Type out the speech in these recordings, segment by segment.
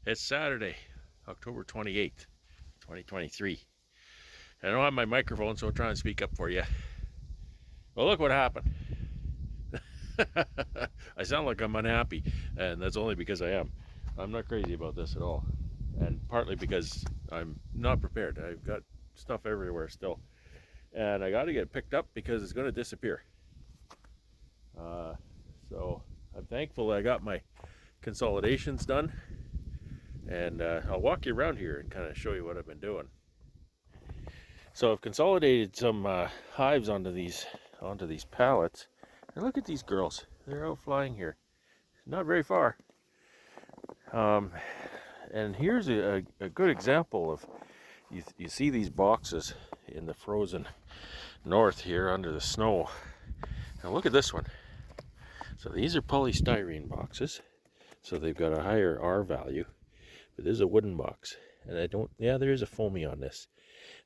It's Saturday, October 28th, 2023. I don't have my microphone, so I'll try and speak up for you. Well, look what happened. I sound like I'm unhappy, and that's only because I am. I'm not crazy about this at all, and partly because I'm not prepared. I've got stuff everywhere still, and I got to get it picked up because it's going to disappear. So I'm thankful I got my consolidations done, and I'll walk you around here and kind of show you what I've been doing. So I've consolidated some hives onto these pallets, and look at these girls. They're out flying here, not very far. And here's a good example of you see these boxes in the frozen north here under the snow. Now look at this one. So these are polystyrene boxes, so they've got a higher R value, but this is a wooden box, and there is a foamy on this,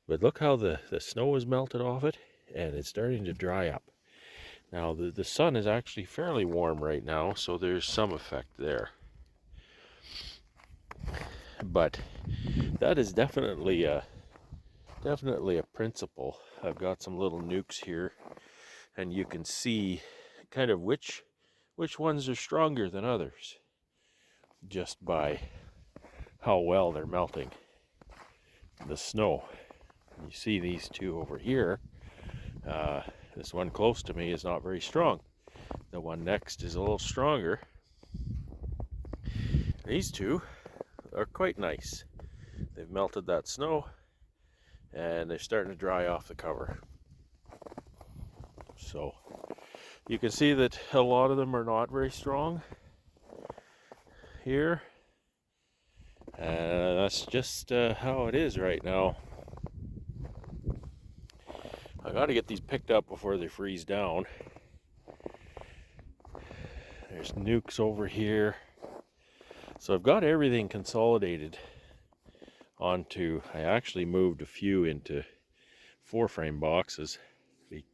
but look how the snow is melted off it, and it's starting to dry up. Now the sun is actually fairly warm right now, so there's some effect there, but that is definitely a principle. I've got some little nukes here, and you can see kind of which ones are stronger than others just by how well they're melting the snow. You see these two over here. This one close to me is not very strong. The one next is a little stronger. These two are quite nice. They've melted that snow, and they're starting to dry off the cover. So you can see that a lot of them are not very strong here. That's just how it is right now. I got to get these picked up before they freeze down. There's nukes over here. So I've got everything consolidated onto, I actually moved a few into 4-frame boxes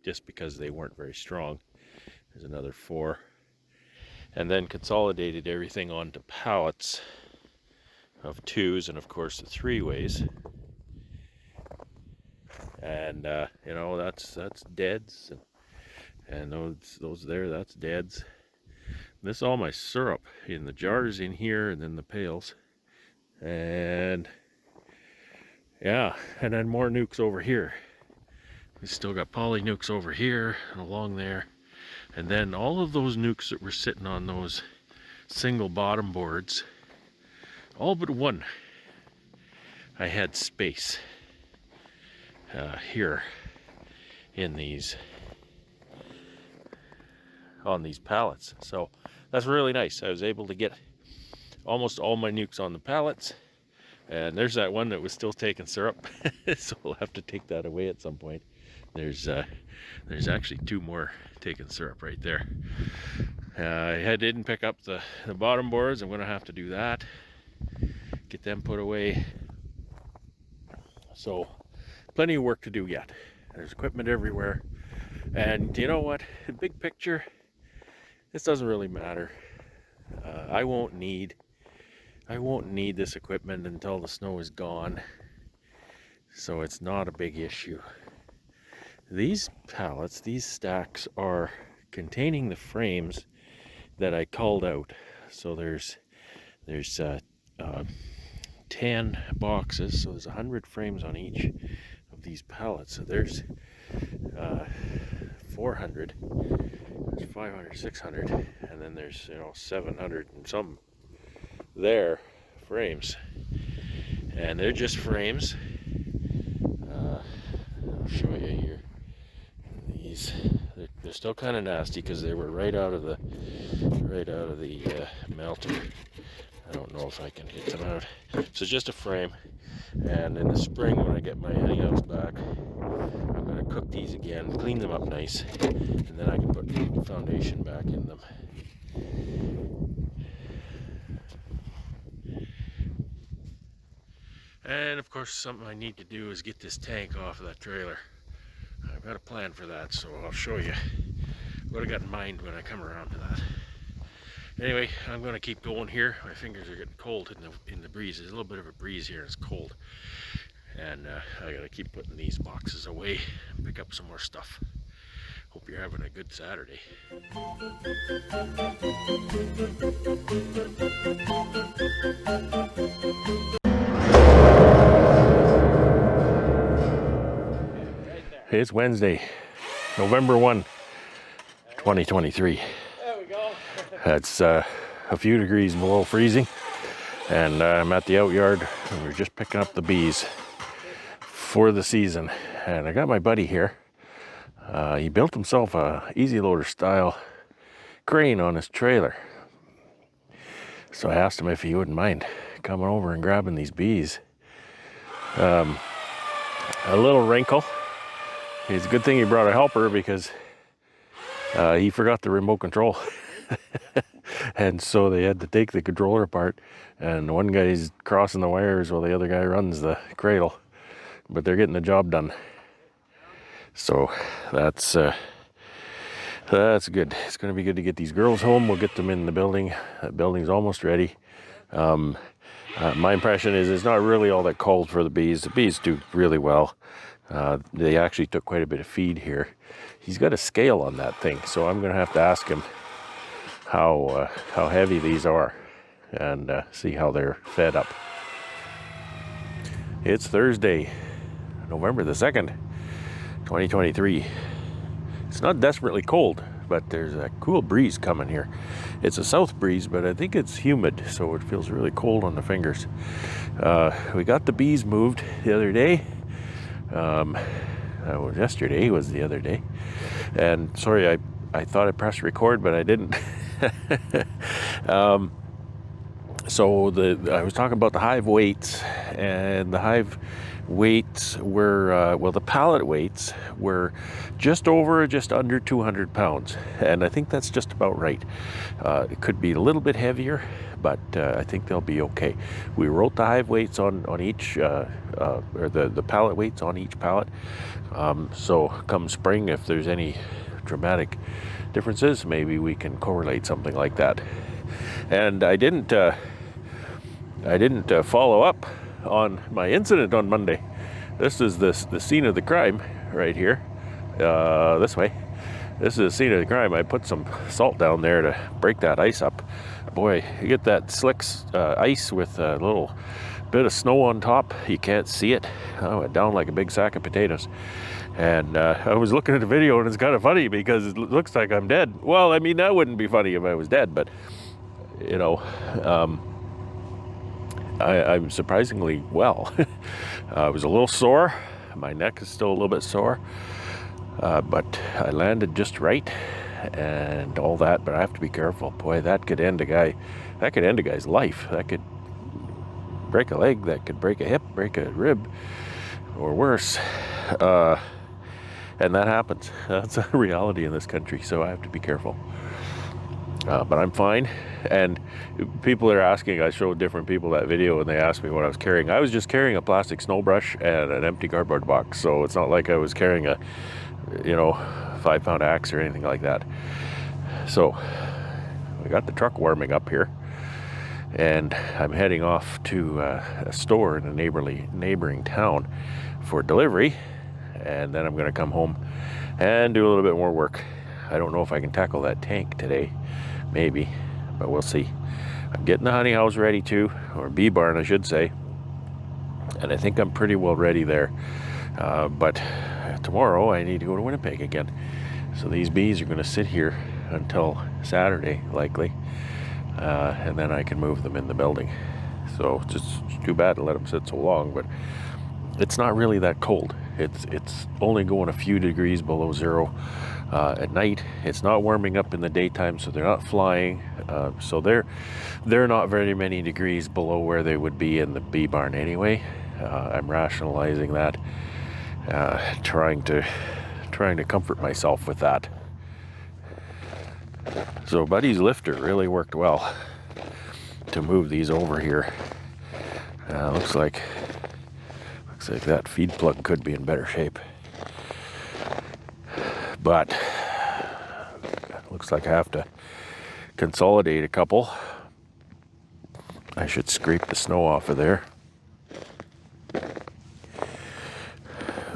just because they weren't very strong. There's another 4. And then consolidated everything onto pallets of 2s and of course the 3-ways. And that's deads, and those there, that's deads. This is all my syrup in the jars in here, and then the pails, and yeah, and then more nukes over here. We still got poly nukes over here and along there, and then all of those nukes that were sitting on those single bottom boards, all but one, I had space here in these on these pallets, so that's really nice. I was able to get almost all my nukes on the pallets, and there's that one that was still taking syrup. So we'll have to take that away at some point. There's actually 2 more taking syrup right there. I didn't pick up the bottom boards. I'm gonna have to do that, get them put away. So plenty of work to do yet. There's equipment everywhere, and you know what, the big picture, this doesn't really matter. I won't need this equipment until the snow is gone, so it's not a big issue. These pallets, these stacks, are containing the frames that I culled out. So there's 10 boxes, so there's 100 frames on each of these pallets. So there's 400, there's 500, 600, and then there's 700 and some there frames, and they're just frames. I'll show you here. These they're still kind of nasty because they were right out of the melter. I don't know if I can get them out. So it's just a frame, and in the spring when I get my henhouse back, I'm going to cook these again, clean them up nice, and then I can put the foundation back in them. And of course, something I need to do is get this tank off of that trailer. I've got a plan for that, so I'll show you what I got in mind when I come around to that. Anyway, I'm going to keep going here. My fingers are getting cold in the breeze. There's a little bit of a breeze here. It's cold, and I got to keep putting these boxes away and pick up some more stuff. Hope you're having a good Saturday. It's Wednesday, November 1, 2023. There we go. It's a few degrees below freezing, and I'm at the out yard, and we're just picking up the bees for the season. And I got my buddy here. He built himself a easy loader style crane on his trailer. So I asked him if he wouldn't mind coming over and grabbing these bees. A little wrinkle. It's a good thing he brought a helper because he forgot the remote control. And so they had to take the controller apart, and one guy's crossing the wires while the other guy runs the cradle. But they're getting the job done. So that's good. It's going to be good to get these girls home. We'll get them in the building. The building's almost ready. My impression is it's not really all that cold for the bees. The bees do really well. They actually took quite a bit of feed here. He's got a scale on that thing, so I'm going to have to ask him how heavy these are and see how they're fed up. It's Thursday, November the 2nd, 2023. It's not desperately cold, but there's a cool breeze coming here. It's a south breeze, but I think it's humid, so it feels really cold on the fingers. We got the bees moved the other day. Yesterday was the other day. And sorry, I thought I pressed record, but I didn't. So I was talking about the hive weights, and the hive weights were, the pallet weights were just under 200 pounds. And I think that's just about right. It could be a little bit heavier, but I think they'll be okay. We wrote the hive weights on each, or the pallet weights on each pallet. So come spring, if there's any dramatic differences, maybe we can correlate something like that. And I didn't follow up on my incident on Monday. This is the scene of the crime right here. This way. This is the scene of the crime. I put some salt down there to break that ice up. Boy, you get that slick ice with a little bit of snow on top. You can't see it. I went down like a big sack of potatoes. And I was looking at the video, and it's kind of funny because it looks like I'm dead. Well, I mean, that wouldn't be funny if I was dead, but, you know, I'm surprisingly well. I was a little sore. My neck is still a little bit sore. But I landed just right and all that, but I have to be careful. Boy, that could end a guy's life. That could break a leg, that could break a hip, break a rib, or worse. And that happens. That's a reality in this country, so I have to be careful. But I'm fine. And people are asking, I showed different people that video, and they asked me what I was carrying. I was just carrying a plastic snow brush and an empty cardboard box, so it's not like I was carrying a 5-pound axe or anything like that. So we got the truck warming up here, and I'm heading off to a store in a neighboring town for delivery, and then I'm going to come home and do a little bit more work. I don't know if I can tackle that tank today, maybe, but we'll see. I'm getting the honey house ready too, or bee barn I should say, and I think I'm pretty well ready there. But tomorrow I need to go to Winnipeg again. So these bees are going to sit here until Saturday, likely, and then I can move them in the building. So it's just too bad to let them sit so long, but it's not really that cold. It's only going a few degrees below zero at night. It's not warming up in the daytime, so they're not flying. So they're not very many degrees below where they would be in the bee barn anyway. I'm rationalizing that, trying to comfort myself with that. So Buddy's lifter really worked well to move these over here. Looks like that feed plug could be in better shape, but looks like I have to consolidate a couple. I should scrape the snow off of there.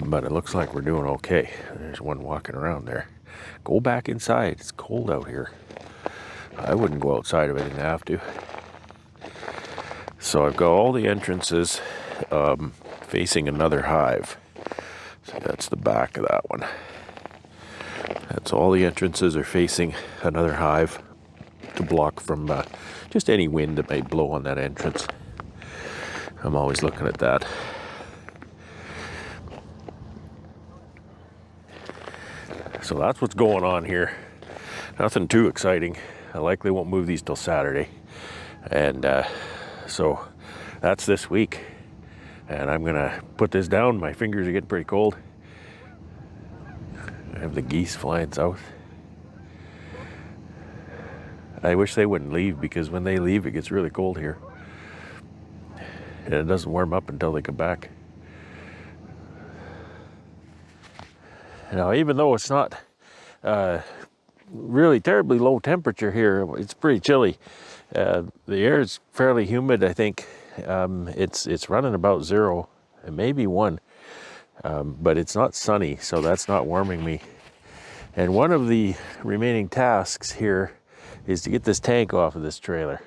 But it looks like we're doing okay. There's one walking around there. Go back inside. It's cold out here. I wouldn't go outside if I didn't have to. So I've got all the entrances facing another hive. So that's the back of that one. That's all the entrances are facing another hive to block from just any wind that might blow on that entrance. I'm always looking at that. So that's what's going on here. Nothing too exciting. I likely won't move these till Saturday. And so that's this week. And I'm gonna put this down. My fingers are getting pretty cold. I have the geese flying south. I wish they wouldn't leave, because when they leave it gets really cold here. And it doesn't warm up until they come back. Now, even though it's not really terribly low temperature here, it's pretty chilly. The air is fairly humid, I think. It's running about 0, and maybe 1, but it's not sunny, so that's not warming me. And one of the remaining tasks here is to get this tank off of this trailer.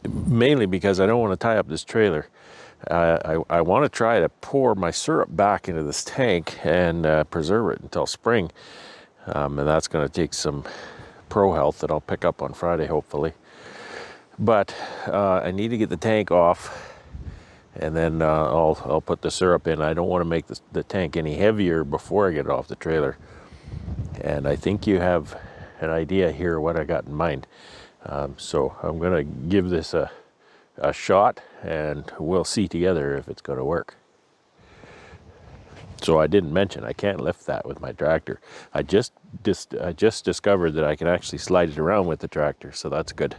Mainly because I don't want to tie up this trailer. I want to try to pour my syrup back into this tank and preserve it until spring. And that's going to take some pro health that I'll pick up on Friday, hopefully. But I need to get the tank off, and then I'll put the syrup in. I don't want to make the tank any heavier before I get it off the trailer. And I think you have an idea here what I got in mind. So I'm going to give this a shot, and we'll see together if it's going to work. So I didn't mention I can't lift that with my tractor. I just discovered that I can actually slide it around with the tractor, so that's good.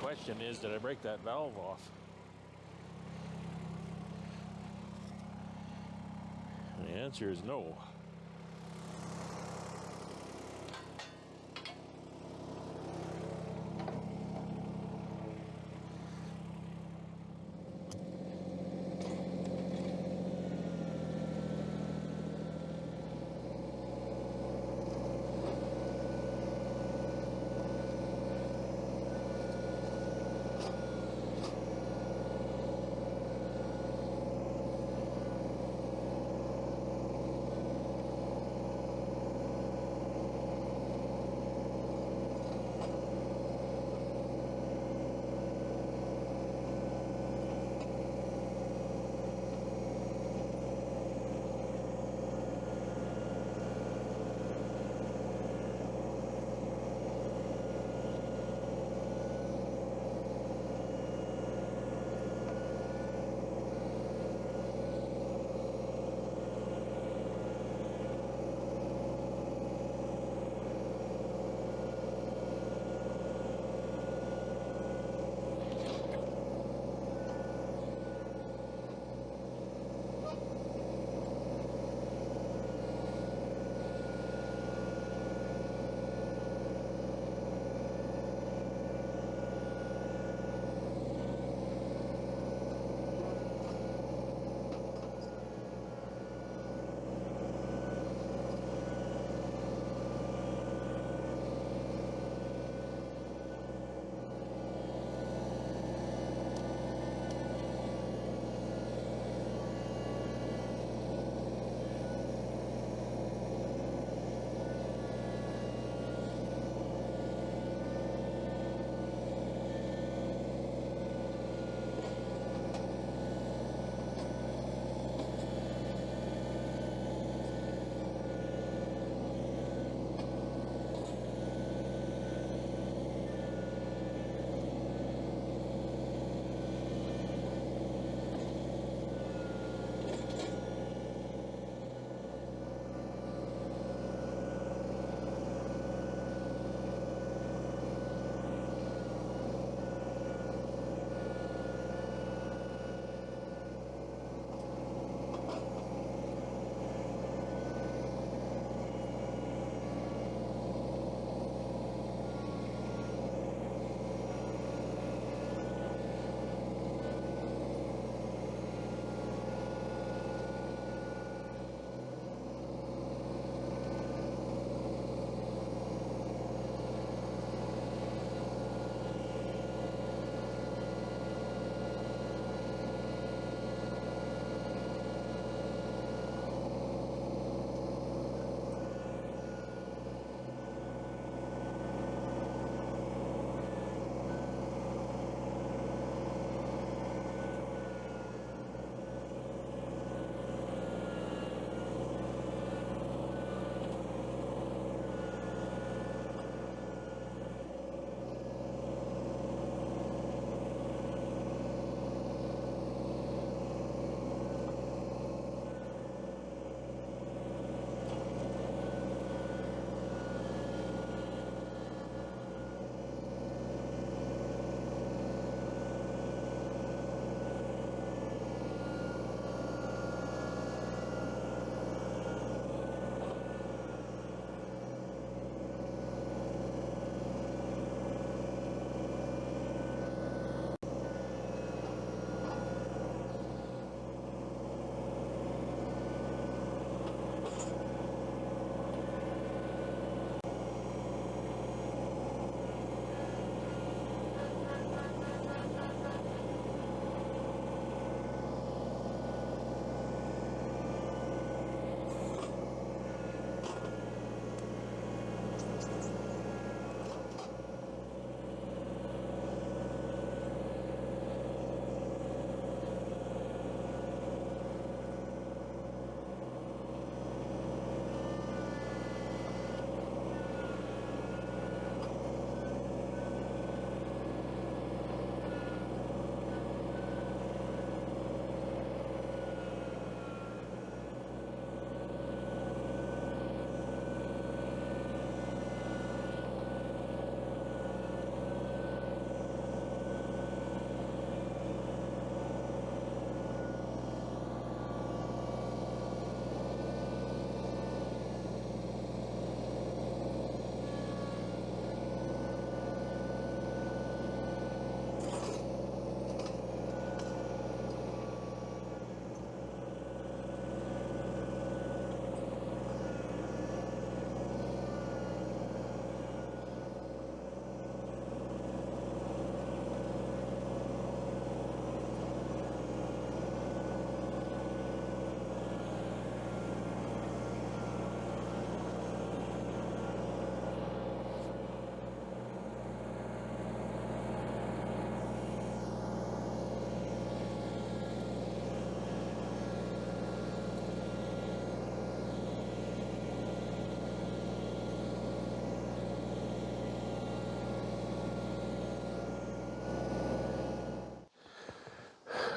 The question is, did I break that valve off? The answer is no.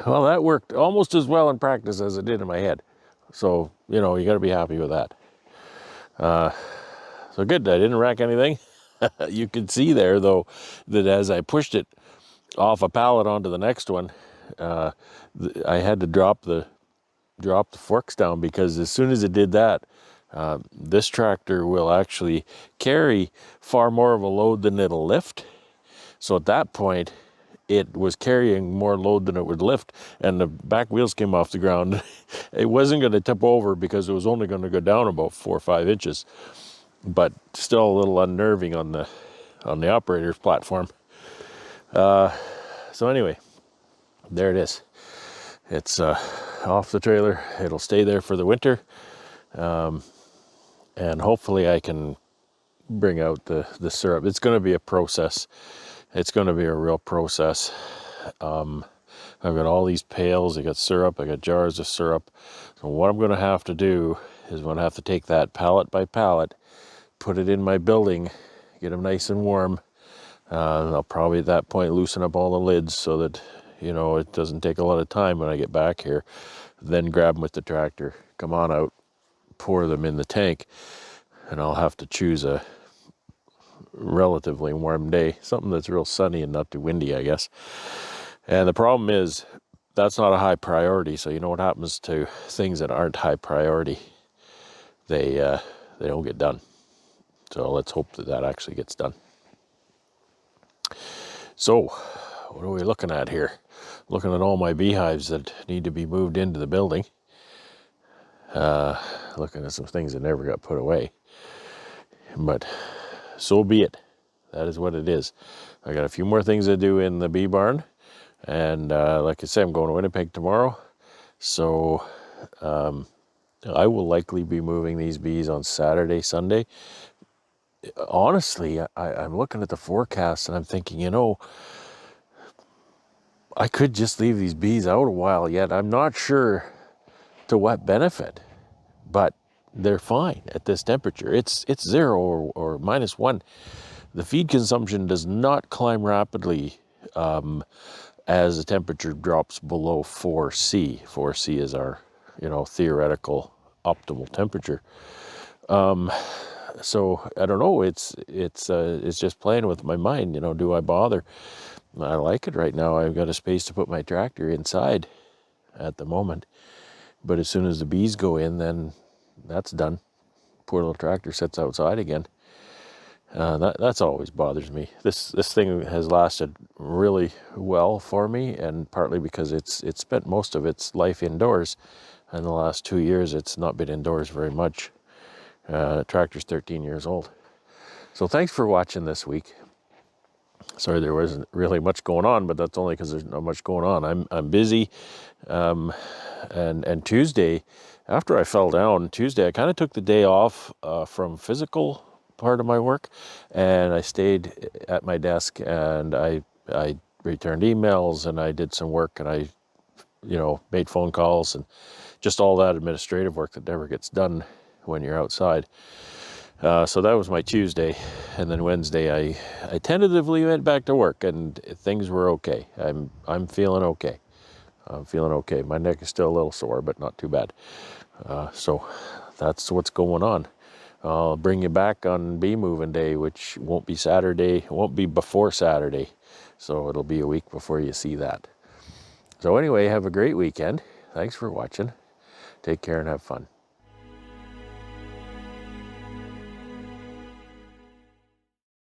Well, that worked almost as well in practice as it did in my head. So, you know, you got to be happy with that. So good, I didn't wreck anything. You can see there, though, that as I pushed it off a pallet onto the next one, I had to drop the forks down, because as soon as it did that, this tractor will actually carry far more of a load than it'll lift. So at that point, it was carrying more load than it would lift, and the back wheels came off the ground. It wasn't going to tip over because it was only going to go down about 4 or 5 inches, but still a little unnerving on the operator's platform. So anyway, there it is. It's off the trailer. It'll stay there for the winter, and hopefully I can bring out the syrup. It's going to be a process. It's going to be a real process. I've got all these pails. I got syrup. I got jars of syrup. So what I'm going to have to do is I'm going to have to take that pallet by pallet, put it in my building, get them nice and warm. I'll probably at that point loosen up all the lids so that, you know, it doesn't take a lot of time when I get back here. Then grab them with the tractor, come on out, pour them in the tank, and I'll have to choose a relatively warm day, something that's real sunny and not too windy, I guess. And the problem is that's not a high priority. So you know what happens to things that aren't high priority? They don't get done. So let's hope that that actually gets done. So what are we looking at here? Looking at all my beehives that need to be moved into the building. Looking at some things that never got put away. But so be it. That is what it is. I got a few more things to do in the bee barn. And like I said, I'm going to Winnipeg tomorrow. So I will likely be moving these bees on Saturday, Sunday. Honestly, I'm looking at the forecast and I'm thinking, you know, I could just leave these bees out a while yet. I'm not sure to what benefit, but they're fine at this temperature. It's 0 or -1. The feed consumption does not climb rapidly as the temperature drops below 4C. 4C is our, you know, theoretical optimal temperature. So I don't know. It's just playing with my mind. You know, do I bother? I like it right now. I've got a space to put my tractor inside at the moment, but as soon as the bees go in, then that's done. Poor little tractor sits outside again. That's always bothers me. This thing has lasted really well for me, and partly because it's spent most of its life indoors. In the last 2 years, it's not been indoors very much. Tractor's 13 years old. So thanks for watching this week. Sorry there wasn't really much going on, but that's only because there's not much going on. I'm busy, and Tuesday, after I fell down, Tuesday I kind of took the day off from physical part of my work, and I stayed at my desk and I returned emails and I did some work and I, you know, made phone calls and just all that administrative work that never gets done when you're outside. So that was my Tuesday, and then Wednesday I tentatively went back to work, and things were okay. I'm feeling okay. I'm feeling okay. My neck is still a little sore, but not too bad. So that's what's going on. I'll bring you back on bee moving day, which won't be Saturday. It won't be before Saturday, so it'll be a week before you see that. So anyway, have a great weekend. Thanks for watching. Take care and have fun.